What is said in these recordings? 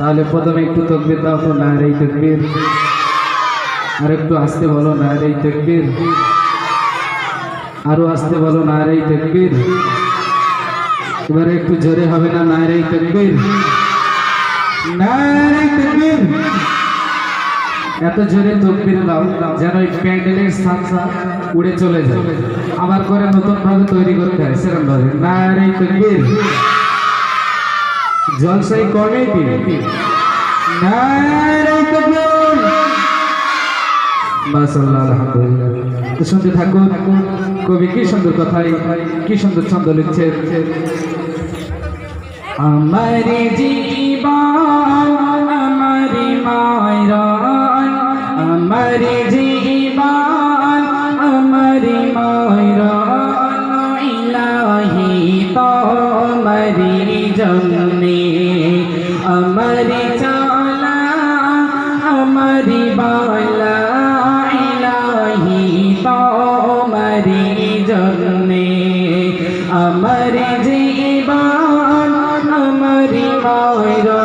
তাহলে প্রথমে একটু তাকবীর দাও তো, নারে তাকবীর। আর একটু আস্তে বলো, নারে তাকবীর। আরো আস্তে বলো, নারে তাকবীর। এবারে একটু জোরে হবে না, নারে তাকবীর, নারে তাকবীর। এত জোরে তাকবীর দাও যেন এই প্যান্ডেলের সাথে উড়ে চলে যায়, আবার করে নতুন ভাবে তৈরি করতে হয়, সেরকম ভাবে নারে তাকবীর। জলসাই কমিটি নারে তাকবীর। মাশাআল্লাহ, আলহামদুলিল্লাহ। তো শুনতে থাকুন, কবি কি সুন্দর কথাই, কি সুন্দর ছন্দ লিখছে। আমার জীবন আমার মায়রা, আমার জীবন আমার মায়রা, ইলাহি তোমারি জন্যে, আমার চালা আমার বালা, ইলাহি তোমারি জন্যে, আমার জীবন আমার মায়রা,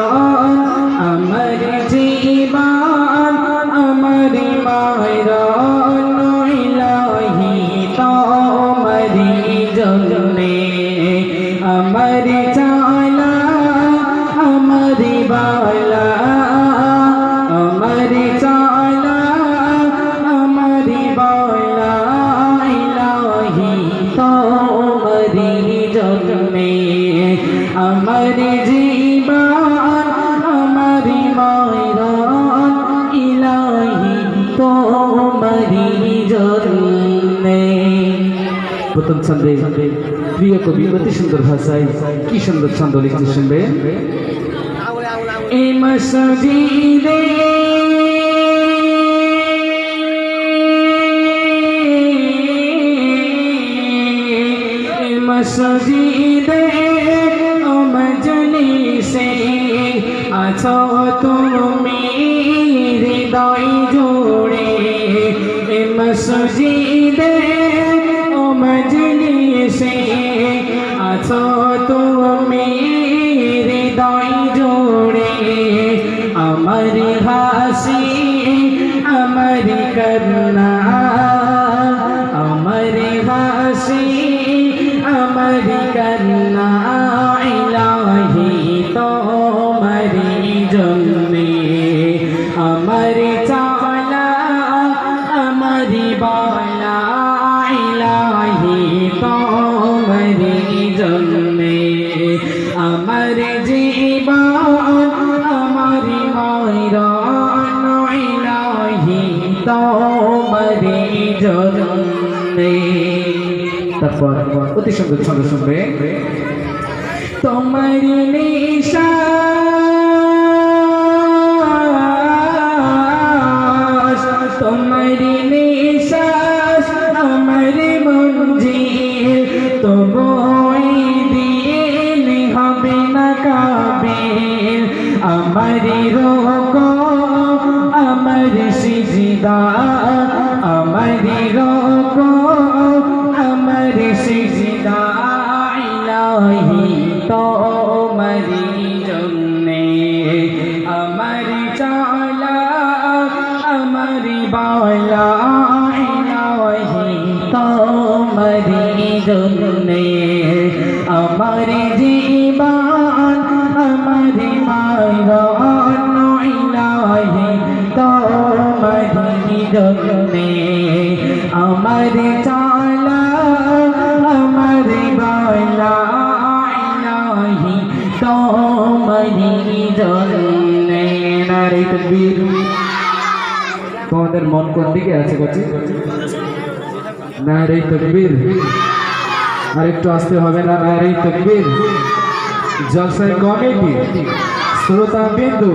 আমার জীবন আমার মায়রা, ইলাহি তোমারি জন্যে, আমার চালা আমার বালা, আমার চালা আমার বালা, ইলাহি তোমারি জন্যে, আমার জীবন আমার মায়রা, ইলাহি তোমারি জন্যে। প্রথম ছন্দে প্রিয় কবি অতি সুন্দর ভাষায় কি সুন্দর ছন্দ লিখতে শুনবে। এই মসজিদে মসজিদে ও মজলিসে আছো তুমি হৃদয় জোড়ে, মসজিদে ও মজলিসে আছো তুমি হৃদয় জোড়ে, আমার হাসি আমার করুণা, আমার হাসি আমার করুণা, ইলাহি তোমারি জন্যে, আমার চালা আমার বালা, ইলাহি তোমারি জন্যে, আমার জীবন আমার মায়রা, ইলাহি তোমারি জন্যে। তারপর অতি সুন্দর ছন্দ শুনবে। তোমার নিশ্বাস, তোমার নিশ্বাস আমার মঞ্জিল, তবুই দিন হবে না কাবিল, আমার রোগো আমার সিজদা, আমার রোগো আমার সিজদা, ইলাহি তোমারি জন্যে, আমার চালা আমার বালা, ইলাহি তোমারি জন্যে, আমার জীবন আমার মায়রা, ইলাহি তোমারি জন্যে, আমার চালা আমার বালা, ইলাহি তোমারি জন্যে। নারে তাকবীর। তোমাদের মন কোন দিকে আছে বলছি? নারে তাকবীর। আর একটু আসতে হবে না, নারে তাকবীর। জলসায় কমিটি শ্রোতা বিন্দু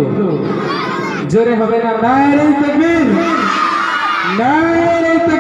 জোরে হবে না, নারে তাকবীর, নারে তাকবীর।